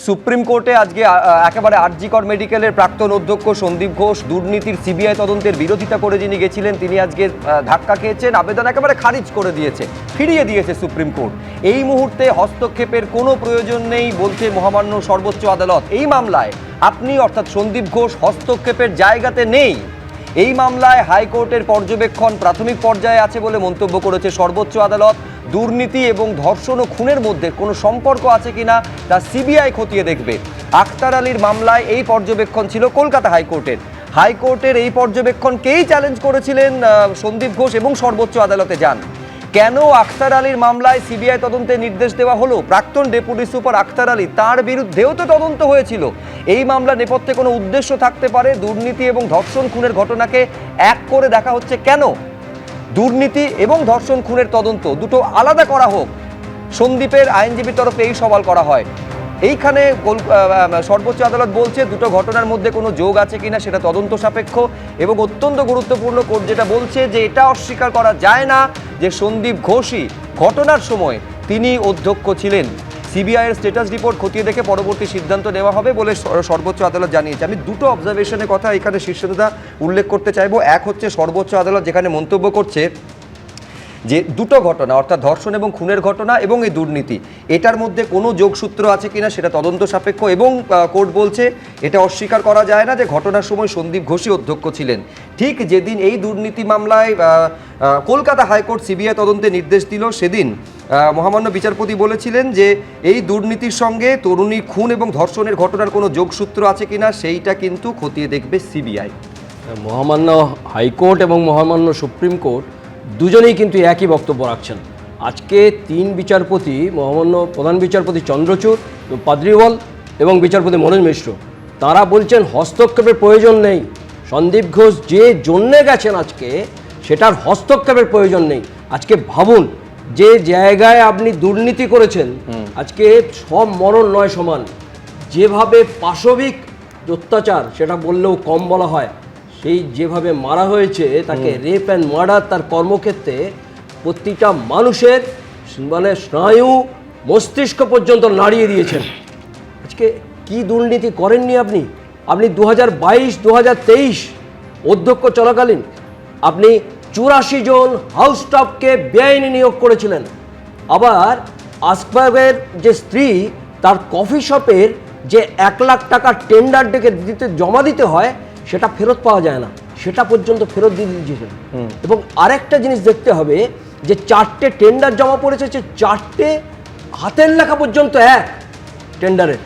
Supreme কোর্টে আজকে একেবারে আরজিকর মেডিকেলের প্রাক্তন অধ্যক্ষ সন্দীপ ঘোষ দুর্নীতির সিবিআই তদন্তের বিরোধিতা করে যিনি গেছিলেন তিনি আজকে ধাক্কা খেয়েছেন, আবেদন একেবারে খারিজ করে দিয়েছে, ফিরিয়ে দিয়েছে সুপ্রিম কোর্ট। এই মুহূর্তে হস্তক্ষেপের কোনো প্রয়োজন নেই বলছে মহামান্য সর্বোচ্চ আদালত। এই মামলায় আপনি অর্থাৎ সন্দীপ ঘোষ হস্তক্ষেপের জায়গাতে নেই। এই মামলায় হাইকোর্টের পর্যবেক্ষণ প্রাথমিক পর্যায়ে আছে বলে মন্তব্য করেছে সর্বোচ্চ আদালত। দুর্নীতি এবং ধর্ষণ ও খুনের মধ্যে কোনো সম্পর্ক আছে কিনা তা সিবিআই খতিয়ে দেখবে। আখতার আলীর মামলায় এই পর্যবেক্ষণ ছিল কলকাতা হাইকোর্টের। হাইকোর্টের এই পর্যবেক্ষণকেই চ্যালেঞ্জ করেছিলেন সন্দীপ ঘোষ এবং সর্বোচ্চ আদালতে যান। কেন আখতার আলীর মামলায় সিবিআই তদন্তের নির্দেশ দেওয়া হলো? প্রাক্তন ডেপুটি সুপার আখতার আলী, তার বিরুদ্ধেও তো তদন্ত হয়েছিল। এই মামলা নেপথ্যে কোনো উদ্দেশ্য থাকতে পারে। দুর্নীতি এবং ধর্ষণ খুনের ঘটনাকে এক করে দেখা হচ্ছে কেন? দুর্নীতি এবং ধর্ষণ খুনের তদন্ত দুটো আলাদা করা হোক। সন্দীপের আইনজীবীর তরফে এই সওয়াল করা হয়। এইখানে সর্বোচ্চ আদালত বলছে দুটো ঘটনার মধ্যে কোনো যোগ আছে কিনা সেটা তদন্ত সাপেক্ষ, এবং অত্যন্ত গুরুত্বপূর্ণ কোর্ট যেটা বলছে যে এটা অস্বীকার করা যায় না যে সন্দীপ ঘোষই ঘটনার সময় তিনি অধ্যক্ষ ছিলেন। সিবিআইয়ের স্ট্যাটাস রিপোর্ট খতিয়ে দেখে পরবর্তী সিদ্ধান্ত নেওয়া হবে বলে সর্বোচ্চ আদালত জানিয়েছে। আমি দুটো অবজারভেশনের কথা এখানে শীর্ষদাদা উল্লেখ করতে চাইবো। এক হচ্ছে সর্বোচ্চ আদালত যেখানে মন্তব্য করছে যে দুটো ঘটনা অর্থাৎ ধর্ষণ এবং খুনের ঘটনা এবং এই দুর্নীতি এটার মধ্যে কোনো যোগসূত্র আছে কিনা সেটা তদন্ত সাপেক্ষ, এবং কোর্ট বলছে এটা অস্বীকার করা যায় না যে ঘটনার সময় সন্দীপ ঘোষই অধ্যক্ষ ছিলেন। ঠিক যেদিন এই দুর্নীতি মামলায় কলকাতা হাইকোর্ট সিবিআই তদন্তে নির্দেশ দিল সেদিন মহামান্য বিচারপতি বলেছিলেন যে এই দুর্নীতির সঙ্গে তরুণী খুন এবং ধর্ষণের ঘটনার কোনো যোগসূত্র আছে কিনা সেইটা কিন্তু খতিয়ে দেখবে সিবিআই। মহামান্য হাইকোর্ট এবং মহামান্য সুপ্রিম কোর্ট দুজনেই কিন্তু একই বক্তব্য রাখছেন। আজকে তিন বিচারপতি, মহামান্য প্রধান বিচারপতি চন্দ্রচূড়, পাদ্রিওয়াল এবং বিচারপতি মনোজ মিশ্র, তারা বলছেন হস্তক্ষেপের প্রয়োজন নেই। সন্দীপ ঘোষ যে জন্যে গেছেন আজকে সেটার হস্তক্ষেপের প্রয়োজন নেই। আজকে ভাবুন যে জায়গায় আপনি দুর্নীতি করেছেন, আজকে সব মরণ নয় সমান। যেভাবে পাশবিক অত্যাচার সেটা বললেও কম বলা হয়, সেই যেভাবে মারা হয়েছে তাকে রেপ অ্যান্ড মার্ডার, তার কর্মক্ষেত্রে প্রতিটা মানুষের মানে স্নায়ু মস্তিষ্ক পর্যন্ত নাড়িয়ে দিয়েছেন। আজকে কি দুর্নীতি করেননি আপনি? আপনি 2022-2023 অধ্যক্ষ চলাকালীন আপনি 84 জন হাউস স্টাফকে বেআইনি নিয়োগ করেছিলেন। আবার আসবাবের যে স্ত্রী, তার কফি শপের যে 1 লাখ টাকা টেন্ডার ডেকে জমা দিতে হয় সেটা ফেরত পাওয়া যায় না, সেটা পর্যন্ত ফেরত দিয়ে দিয়েছিলেন। এবং আরেকটা জিনিস দেখতে হবে যে 4টে টেন্ডার জমা পড়েছে, 4টে হাতের লেখা পর্যন্ত এক টেন্ডারের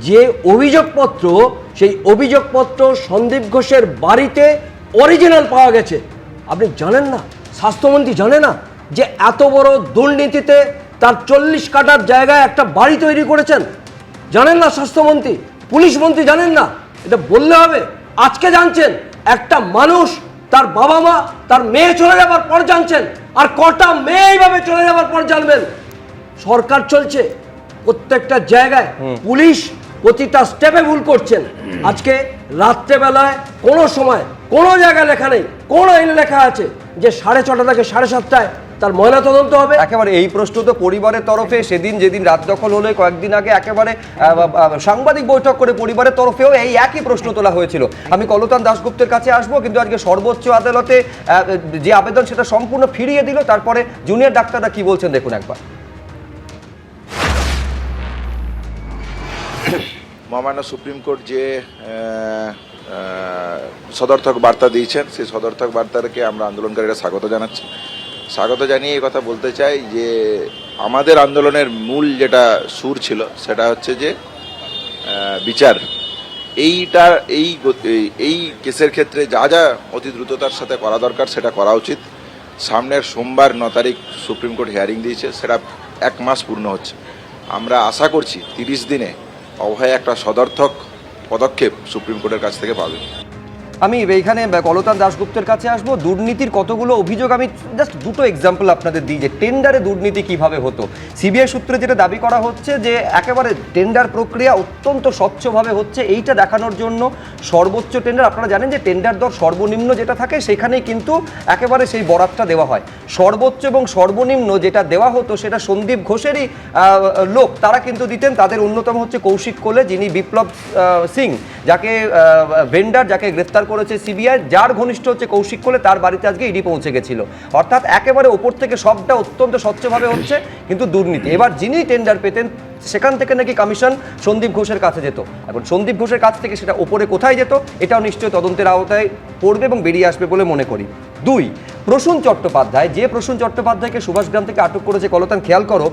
যে অভিযোগপত্র, সেই অভিযোগপত্র সন্দীপ ঘোষের বাড়িতে অরিজিনাল পাওয়া গেছে। আপনি জানেন না, স্বাস্থ্যমন্ত্রী জানে না যে এত বড় দুর্নীতিতে তার 40 কাঠার জায়গায় একটা বাড়ি তৈরি করেছেন? জানেন না স্বাস্থ্যমন্ত্রী? পুলিশ মন্ত্রী জানেন না? এটা বললে হবে? আজকে জানছেন। একটা মানুষ তার বাবা মা, তার মেয়ে চলে যাবার পর জানছেন, আর কটা মেয়ে এইভাবে চলে যাবার পর জানবেন? সরকার চলছে প্রত্যেকটা জায়গায়, পুলিশ প্রতিটা স্টেপে ভুল করছেন। আজকে রাত্রেবেলায় কোনো সময় কোনো জায়গায় লেখা নেই, কোন আইনে লেখা আছে যে 6:30 থেকে 7:30 তার ময়না তদন্ত হবে? একেবারে এই প্রশ্ন তো পরিবারের তরফে সেদিন যেদিন রাত দখল হলো কয়েকদিন আগে একেবারে সাংবাদিক বৈঠক করে পরিবারের তরফেও এই একই প্রশ্ন তোলা হয়েছিল। আমি কলতান দাশগুপ্তের কাছে আসবো, কিন্তু আজকে সর্বোচ্চ আদালতে যে আবেদন সেটা সম্পূর্ণ ফিরিয়ে দিল। তারপরে জুনিয়র ডাক্তাররা কি বলছেন দেখুন একবার। মহামান্য সুপ্রিম কোর্ট যে সদর্থক বার্তা দিয়েছেন, সেই সদর্থক বার্তাকে আমরা আন্দোলনকারীরা স্বাগত জানাচ্ছি। স্বাগত জানিয়ে এই কথা বলতে চাই যে আমাদের আন্দোলনের মূল যেটা সুর ছিল সেটা হচ্ছে যে বিচার। এই কেসের ক্ষেত্রে যা যা অতি দ্রুততার সাথে করা দরকার সেটা করা উচিত। সামনের সোমবার 9 তারিখ সুপ্রিম কোর্ট হিয়ারিং দিয়েছে, সেটা 1 মাস পূর্ণ হচ্ছে। আমরা আশা করছি 30 দিনে অভয় একটা সদর্থক পদক্ষেপ সুপ্রিম কোর্টের কাছ থেকে পাবে। আমি এইখানে কলতান দাশগুপ্তের কাছে আসবো। দুর্নীতির কতগুলো অভিযোগ, আমি জাস্ট দুটো এক্সাম্পল আপনাদের দিই যে টেন্ডারে দুর্নীতি কিভাবে হতো। সিবিআই সূত্রে যেটা দাবি করা হচ্ছে যে একেবারে টেন্ডার প্রক্রিয়া অত্যন্ত স্বচ্ছভাবে হচ্ছে, এইটা দেখানোর জন্য সর্বোচ্চ টেন্ডার, আপনারা জানেন যে টেন্ডার দর সর্বনিম্ন যেটা থাকে সেখানেই কিন্তু একেবারে সেই বরাতটা দেওয়া হয়। সর্বোচ্চ এবং সর্বনিম্ন যেটা দেওয়া হতো সেটা সন্দীপ ঘোষেরই লোক তারা কিন্তু দিতেন। তাদের অন্যতম হচ্ছে কৌশিক কোলে, যিনি বিপ্লব সিং, যাকে ভেন্ডার, যাকে গ্রেফতার করেছে সিবিআই, যার ঘনিষ্ঠ হচ্ছে কৌশিক কোলে, তার বাড়িতে আজকে ইডি পৌঁছে গেছিল। অর্থাৎ একেবারে ওপর থেকে সবটা অত্যন্ত স্বচ্ছভাবে হচ্ছে, কিন্তু দুর্নীতি। এবার যিনি টেন্ডার পেতেন সেখান থেকে নাকি কমিশন সন্দীপ ঘোষের কাছে যেত। এখন সন্দীপ ঘোষের কাছ থেকে সেটা ওপরে কোথায় যেত, এটাও নিশ্চয়ই তদন্তের আওতায় পড়বে এবং বেরিয়ে আসবে বলে মনে করি। 2, প্রসূন চট্টোপাধ্যায়, যে প্রসূন চট্টোপাধ্যায়কে সুভাষগ্রাম থেকে আটক করেছে কলতান, খেয়াল করো,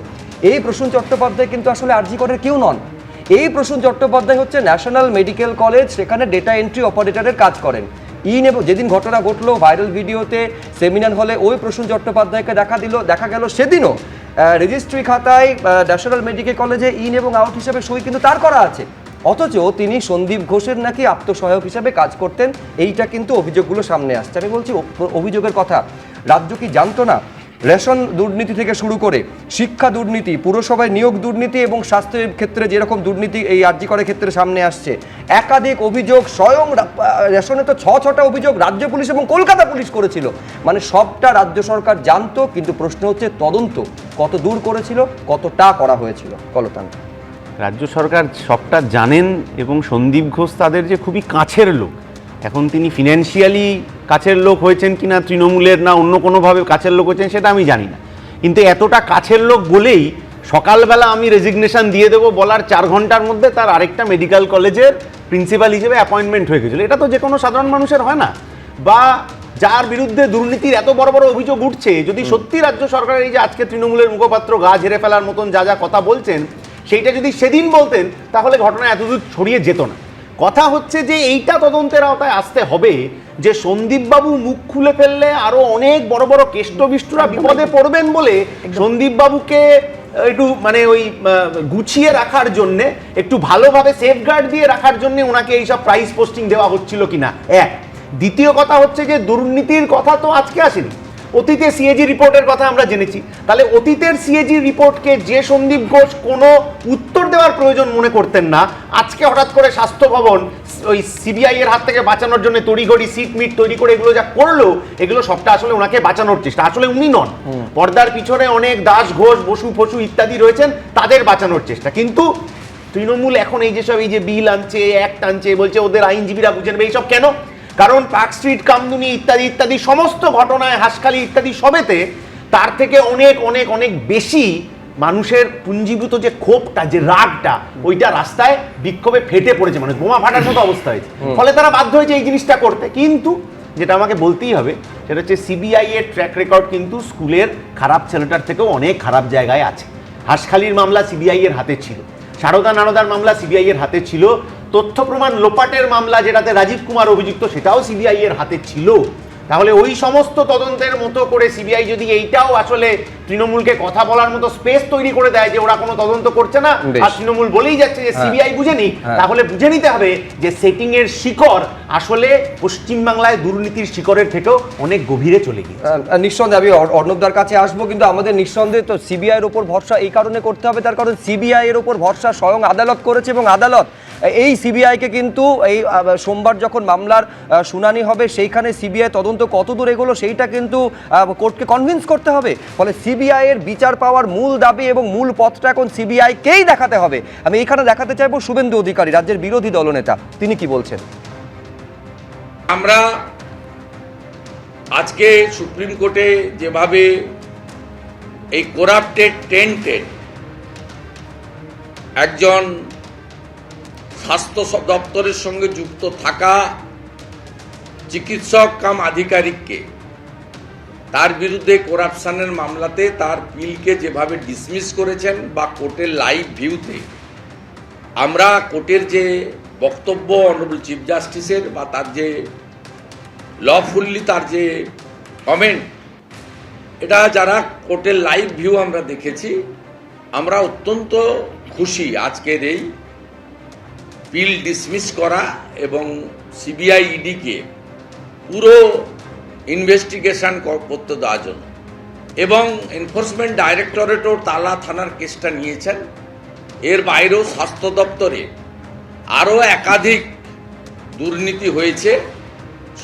এই প্রসূন চট্টোপাধ্যায় কিন্তু আসলে আরজি করের কেউ নন। এই প্রসূন চট্টোপাধ্যায় হচ্ছে ন্যাশনাল মেডিকেল কলেজ, সেখানে ডেটা এন্ট্রি অপারেটরের কাজ করেন। যেদিন ঘটনা ঘটলো ভাইরাল ভিডিওতে সেমিনার হলে ওই প্রসূন চট্টোপাধ্যায়কে দেখা গেল সেদিনও রেজিস্ট্রি খাতায় ন্যাশনাল মেডিকেল কলেজে ইন এবং আউট হিসেবে সই কিন্তু তার করা আছে, অথচ তিনি সন্দীপ ঘোষের নাকি আত্মসহায়ক হিসেবে কাজ করতেন। এইটা কিন্তু অভিযোগগুলো সামনে আসছে। আমি বলছি অভিযোগের কথা, রাজ্য কি জানতো না? রেশন দুর্নীতি থেকে শুরু করে শিক্ষা দুর্নীতি, পুরসভায় নিয়োগ দুর্নীতি এবং স্বাস্থ্যের ক্ষেত্রে যেরকম দুর্নীতি এই আরজি করের ক্ষেত্রে সামনে আসছে, একাধিক অভিযোগ, স্বয়ং রেশনে তো 6টা অভিযোগ রাজ্য পুলিশ এবং কলকাতা পুলিশ করেছিল। মানে সবটা রাজ্য সরকার জানতো, কিন্তু প্রশ্ন হচ্ছে তদন্ত কত দূর করেছিল, কতটা করা হয়েছিল। কলতান, রাজ্য সরকার সবটা জানেন এবং সন্দীপ ঘোষ তাদের যে খুবই কাছের লোক। এখন তিনি ফিনান্সিয়ালি কাছের লোক হয়েছেন কিনা তৃণমূলের, না অন্য কোনোভাবে কাছের লোক হয়েছেন সেটা আমি জানি না, কিন্তু এতটা কাছের লোক বলেই সকালবেলা আমি রেজিগনেশন দিয়ে দেবো বলার 4 ঘন্টার মধ্যে তার আরেকটা মেডিকেল কলেজের প্রিন্সিপাল হিসেবে অ্যাপয়েন্টমেন্ট হয়ে গেছিলো। এটা তো যে কোনো সাধারণ মানুষের হয় না। বা যার বিরুদ্ধে দুর্নীতির এত বড় বড় অভিযোগ উঠছে, যদি সত্যি রাজ্য সরকারের এই যে আজকে তৃণমূলের মুখপাত্র গা ঝেড়ে ফেলার মতন যা যা কথা বলছেন সেইটা যদি সেদিন বলতেন তাহলে ঘটনা এতদূর ছড়িয়ে যেত না। কথা হচ্ছে যে এইটা তদন্তের আওতায় আসতে হবে যে সন্দীপবাবু মুখ খুলে ফেললে আরো অনেক বড় বড় কেষ্টবিষ্টুরা বিপদে পড়বেন বলে সন্দীপবাবুকে একটু মানে ওই গুছিয়ে রাখার জন্যে, একটু ভালোভাবে সেফগার্ড দিয়ে রাখার জন্য ওনাকে এইসব প্রাইস পোস্টিং দেওয়া হচ্ছিল কিনা। এক, দ্বিতীয় কথা হচ্ছে যে দুর্নীতির কথা তো আজকে আসেনি, অতীতে সিএজি রিপোর্টের কথা আমরা জেনেছি। তাহলে অতীতের সিএজি রিপোর্টকে যে সন্দীপ ঘোষ কোনো উত্তর দেওয়ার প্রয়োজন মনে করতেন না, আজকে হঠাৎ করে স্বাস্থ্য ভবন ওই সিবিআই এর হাত থেকে বাঁচানোর জন্য তড়িঘড়ি সিট মিট তৈরি করে এগুলো যা করলো, এগুলো সবটা আসলে ওনাকে বাঁচানোর চেষ্টা। আসলে উনি নন, পর্দার পিছনে অনেক দাস ঘোষ, বসু ফসু ইত্যাদি রয়েছেন, তাদের বাঁচানোর চেষ্টা। কিন্তু তৃণমূল এখন এই যেসব এই যে বিল আনছে, অ্যাক্ট আনছে, বলছে ওদের আইনজীবীরা বুঝে নেবে, এইসব কেন? কারণ পার্ক স্ট্রিট কামদুনি ইত্যাদি ইত্যাদি সমস্ত ঘটনায়, হাঁসখালি ইত্যাদি সবেতে তার থেকে অনেক অনেক অনেক বেশি মানুষের পুঞ্জীভূত যে ক্ষোভটা, যে রাগটা, ওইটা রাস্তায় বিক্ষোভে ফেটে পড়েছে, মানে বোমা ফাটার মতো অবস্থা হয়েছে। ফলে তারা বাধ্য হয়েছে এই জিনিসটা করতে। কিন্তু যেটা আমাকে বলতেই হবে সেটা হচ্ছে সিবিআই এর ট্র্যাক রেকর্ড কিন্তু স্কুলের খারাপ ছেলেটার থেকেও অনেক খারাপ জায়গায় আছে। হাঁসখালির মামলা সিবিআই এর হাতে ছিল, সারদা নারদার মামলা সিবিআই এর হাতে ছিল, তথ্য প্রমাণ লোপাটের মামলা যেটাতে রাজীব কুমার অভিযুক্ত সেটাও সিবিআই এর হাতে ছিল। তাহলে ওই সমস্ত তদন্তের মতো করে সিবিআই যদি এইটাও আসলে তৃণমূলকে কথা বলার মতো স্পেস তৈরি করে দেয় যে ওরা কোনো তদন্ত করছে না আর তৃণমূল বলেই যাচ্ছে যে সিবিআই বুঝেনি, তাহলে বুঝে নিতে হবে যে সেটিং এর শিকড় আসলে পশ্চিমবাংলায় দুর্নীতির শিকড়ের থেকেও অনেক গভীরে চলে গিয়েছে। নিঃসন্দেহে আমি অর্ণবদার কাছে আসবো, কিন্তু আমাদের নিঃসন্দেহে তো সিবিআই এর উপর ভরসা এই কারণে করতে হবে, তার কারণ সিবিআই এর উপর ভরসা স্বয়ং আদালত করেছে এবং আদালত এই সিবিআইকে কিন্তু এই সোমবার যখন মামলার শুনানি হবে সেইখানে সিবিআই তদন্ত কতদূর এগোলো সেইটা কিন্তু কোর্টকে কনভিন্স করতে হবে। ফলে সিবিআই এর বিচার পাওয়ার মূল দাবি এবং মূল পথটা এখন সিবিআইকেই দেখাতে হবে। আমি এখানে দেখাতে চাইবো শুভেন্দু অধিকারী, রাজ্যের বিরোধী দলনেতা, তিনি কি বলছেন। আমরা আজকে সুপ্রিম কোর্টে যেভাবে এই করাপ্টেড টেন্টেড একজন স্বাস্থ্য দপ্তরের সঙ্গে যুক্ত থাকা চিকিৎসক কাম আধিকারিককে তার বিরুদ্ধে করাপশনের মামলাতে তার পিলকে যেভাবে ডিসমিস করেছেন বা কোর্টের লাইভ ভিউতে আমরা কোর্টের যে বক্তব্য অনারেবল চিফ জাস্টিসের বা তার যে লফুল্লি তার যে কমেন্ট, এটা যারা কোর্টের লাইভ ভিউ আমরা দেখেছি, আমরা অত্যন্ত খুশি আজকের এই পিল ডিসমিস করা এবং সিবিআই ইডিকে পুরো ইনভেস্টিগেশন করতে দেওয়ার জন্য, এবং এনফোর্সমেন্ট ডাইরেক্টরেটও তালা থানার কেসটা নিয়েছেন। এর বাইরেও স্বাস্থ্য দপ্তরে আরও একাধিক দুর্নীতি হয়েছে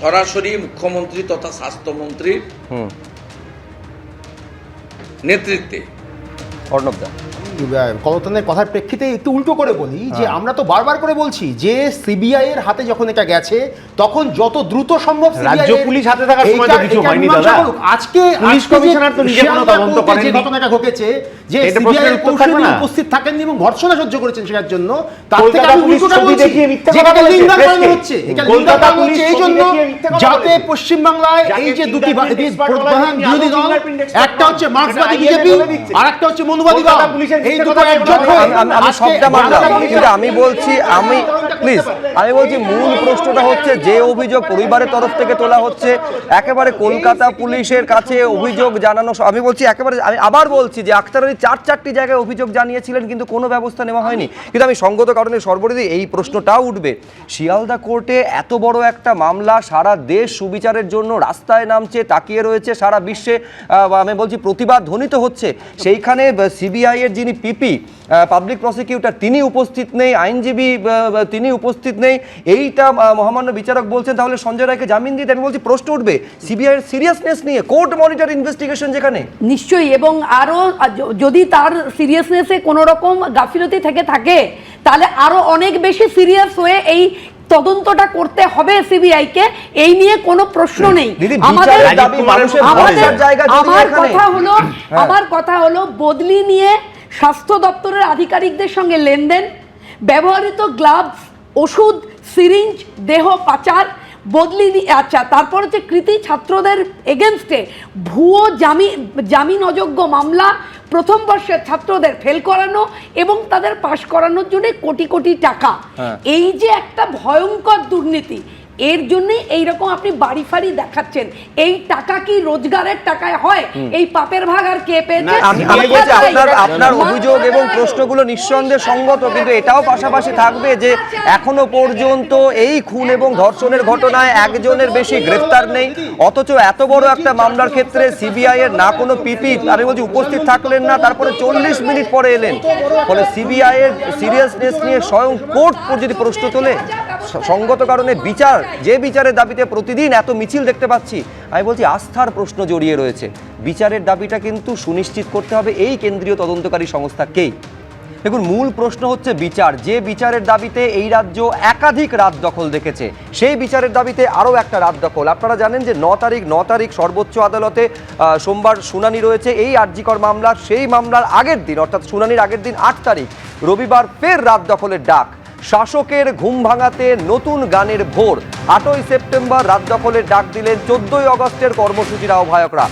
সরাসরি মুখ্যমন্ত্রী তথা স্বাস্থ্যমন্ত্রীর নেতৃত্বে। অর্ণবদা, কলতানের কথার প্রেক্ষিতে একটু উল্টো করে বলি যে আমরা তো বারবার করে বলছি যে সিবিআই এর হাতে যখন এটা গেছে তখন যত দ্রুত সম্ভব রাজ্য পুলিশ হাতে থাকার সময় তো কিছু হয়নি দাদা। আজকে পুলিশ কমিশনার তো নিজে কোনো তদন্ত করেননি। যে ঘটনাটা ঘটেছে যে এটা সিবিআই প্রশ্নের এর উত্তর থাকবে কৌশলী না। উপস্থিত থাকেননি এবং ভর্ৎসনা সহ্য করেছেন সেটার জন্য, তার থেকে কলকাতা আমি পুলিশ উল্টোটা ছবি বলছি দেখিয়ে মিথ্যা যে কথা এটা বলেছে, লিঙ্গার প্রেসকে। কারণে হচ্ছে, এটা কলকাতা লিঙ্গার কারণে পুলিশ হচ্ছে এই ছবি জন্য দেখিয়ে মিথ্যা কথা যাতে বলেছে। পশ্চিমবাংলায় যাকে এই যে দুটি fingerprint expert বলা প্রধান হয়নি, বিরোধী আদৌ দল, fingerprint expert একটা হচ্ছে নয়। মার্ক্সবাদী এটা বিজেপি বলে দিচ্ছে। আর একটা হচ্ছে মনুবাদী দল, কলকাতা পুলিশের এই মিথ্যা দুটো কথা একজোট বলা হয়ে আমি আজকে সবটা মানলাম, বাংলা কিন্তু আমি বলছি আমি বলছি মূল প্রশ্নটা হচ্ছে যে অভিযোগ পরিবারের তরফ থেকে তোলা হচ্ছে, একেবারে কলকাতা পুলিশের কাছে অভিযোগ জানানো, আমি বলছি একেবারে, আমি আবার বলছি যে আখতার আলী চারটি জায়গায় অভিযোগ জানিয়েছিলেন কিন্তু কোনো ব্যবস্থা নেওয়া হয়নি। কিন্তু আমি সঙ্গত কারণে সর্বরিদি এই প্রশ্নটাও উঠবে, শিয়ালদা কোর্টে এত বড় একটা মামলা, সারা দেশ সুবিচারের জন্য রাস্তায় নামছে, তাকিয়ে রয়েছে, সারা বিশ্বে আমি বলছি প্রতিবাদ ধ্বনিত হচ্ছে, সেইখানে সিবিআই এর যিনি পিপি পাবলিক প্রসিকিউটর তিনি উপস্থিত নেই, আইনজীবী তিনি উপস্থিত নেই, এইটা মহামান্য বিচারক বলছেন তাহলে সঞ্জয় রায়কে জামিন দিতে। আমি বলছি প্রশ্ন উঠবে সিবিআই এর সিরিয়াসনেস নিয়ে, কোর্ট মনিটর ইনভেস্টিগেশন যেখানে। নিশ্চয়ই, এবং আরও যদি তার সিরিয়াসনেসে কোনো রকম গাফিলতি থেকে থাকে তাহলে আরও অনেক বেশি সিরিয়াস হয়ে এই তদন্তটা করতে হবে সিবিআই কে, এই নিয়ে কোনো প্রশ্ন নেই। আমার কথা হলো বদলি নিয়ে স্বাস্থ্য দপ্তরের আধিকারিকদের সঙ্গে লেনদেন, ব্যবহৃত গ্লাভস, ওষুধ, সিরিঞ্জ, দেহ পাচার, বদলি, আচ্ছা তারপর হচ্ছে কৃতি ছাত্রদের এগেনস্টে ভুয়ো জামিন অযোগ্য মামলা, প্রথম বর্ষের ছাত্রদের ফেল করানো এবং তাদের পাশ করানোর জন্য কোটি কোটি টাকা, এই যে একটা ভয়ঙ্কর দুর্নীতি, এর জন্যই এইরকম আপনি বাড়ি ফাড়ি দেখাচ্ছেন। এই টাকা কি রোজগারের টাকায় হয়? এই পাপের ভাগ আর কে পেয়েছে? আমি বলছি আপনার অভিযোগ এবং প্রশ্নগুলো নিঃসন্দেহে সঙ্গত, কিন্তু এটাও পাশাপাশি থাকবে যে এখনো পর্যন্ত এই খুন এবং ধর্ষণের ঘটনায় একজনের বেশি গ্রেফতার নেই, অথচ এত বড় একটা মামলার ক্ষেত্রে সিবিআই এর না কোনো পিপি আমি বলছি উপস্থিত থাকলেন না, তারপরে 40 মিনিট পরে এলেন। ফলে সিবিআই এর সিরিয়াসনেস নিয়ে স্বয়ং কোর্ট যদি প্রশ্ন তোলে, সঙ্গত কারণে বিচার, যে বিচারের দাবিতে প্রতিদিন এত মিছিল দেখতে পাচ্ছি, আমি বলছি আস্থার প্রশ্ন জড়িয়ে রয়েছে। বিচারের দাবিটা কিন্তু সুনিশ্চিত করতে হবে এই কেন্দ্রীয় তদন্তকারী সংস্থাকেই। দেখুন, মূল প্রশ্ন হচ্ছে বিচার, যে বিচারের দাবিতে এই রাজ্য একাধিক রাত দখল দেখেছে, সেই বিচারের দাবিতে আরও একটা রাত দখল। আপনারা জানেন যে 9 তারিখ সর্বোচ্চ আদালতে সোমবার শুনানি রয়েছে এই আরজিকর মামলার, সেই মামলার আগের দিন অর্থাৎ শুনানির আগের দিন 8 তারিখ রবিবার ফের রাত দখলের ডাক। শাসকের ঘুম ভাঙাতে নতুন গানের ভোর, 8ই সেপ্টেম্বর রাত দখলের ডাক দিলেন 14ই আগস্টের কর্মসূচির আহ্বায়করা।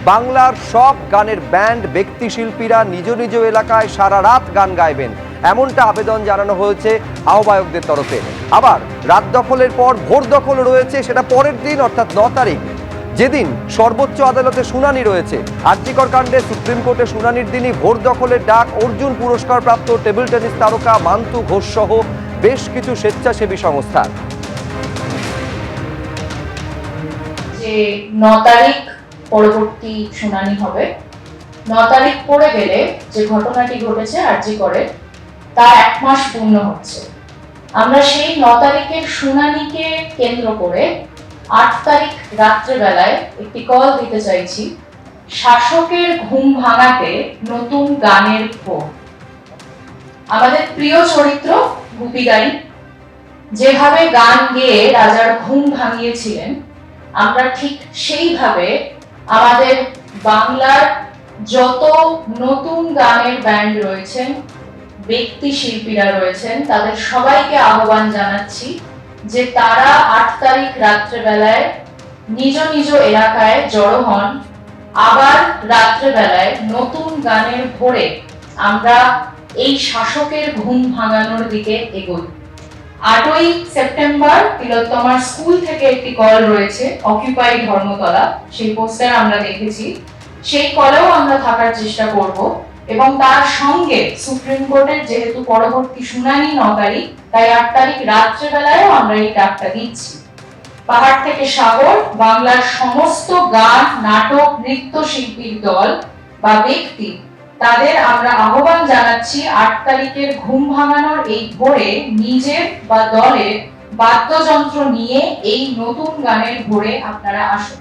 বাংলার সব গানের ব্যান্ড, ব্যক্তি শিল্পীরা নিজ নিজ এলাকায় সারা রাত গান গাইবেন, এমনটা আবেদন জানানো হয়েছে আহ্বায়কদের তরফে। আবার রাত দখলের পর ভোর দখল রয়েছে, সেটা পরের দিন অর্থাৎ 9 তারিখ, যেদিন সর্বোচ্চ আদালতে শুনানি রয়েছে। আরজিকর কাণ্ডে সুপ্রিম কোর্টে শুনানির দিনই ভোর দখলের ডাক অর্জুন পুরস্কার প্রাপ্ত টেবিল টেনিস তারকা মান্তু ঘোষ সহ বেশ কিছু স্বেচ্ছাসেবী সংস্থা। যে 9 তারিখ পরবর্তী শুনানি হবে, 9 তারিখ পড়ে গেলে যে ঘটনাটি ঘটেছে আরজিকরে তার 1 মাস পূর্ণ হচ্ছে। আমরা সেই 9 তারিখের শুনানিকে কেন্দ্র করে 8 তারিখ রাত্রেবেলায় একটি কল দিতে চাইছি, শাসকের ঘুম ভাঙাতে নতুন গানের ভোর। আমাদের প্রিয় চরিত্র গুপি গাইন যেভাবে গান গেয়ে রাজার ঘুম ভাঙিয়েছিলেন, আমরা ঠিক সেইভাবে আমাদের বাংলার যত নতুন গানের ব্যান্ড রয়েছেন, ব্যক্তি শিল্পীরা রয়েছেন, তাদের সবাইকে আহ্বান জানাচ্ছি যে তারা 8 তারিখ রাত্রেবেলায় নিজ নিজ এলাকায় জড়ো হন। আবার রাত্রেবেলায় নতুন গানের ভোরে আমরা এই শাসকের ঘুম ভাঙানোর দিকে এগোই। 8ই সেপ্টেম্বর তিলোত্তমার স্কুল থেকে একটি কল রয়েছে, অকিউপাই ধর্মতলা, সেই পোস্টার আমরা দেখেছি, সেই কলেও আমরা থাকার চেষ্টা করব। এবং তার সঙ্গে সুপ্রিম কোর্টের যেহেতু পরবর্তী শুনানি 9 তারিখ, তাই 8 তারিখ রাত্রেবেলায়ও আমরা এই ডাকটা দিচ্ছি। পাহাড় থেকে সাগর বাংলার সমস্ত গান, নাটক, নৃত্যশিল্পীর দল বা ব্যক্তি, তাদের আমরা আহ্বান জানাচ্ছি 8 তারিখের ঘুম ভাঙানোর এই ভোরে নিজের বা দলের বাদ্যযন্ত্র নিয়ে এই নতুন গানের ভোরে আপনারা আসুন।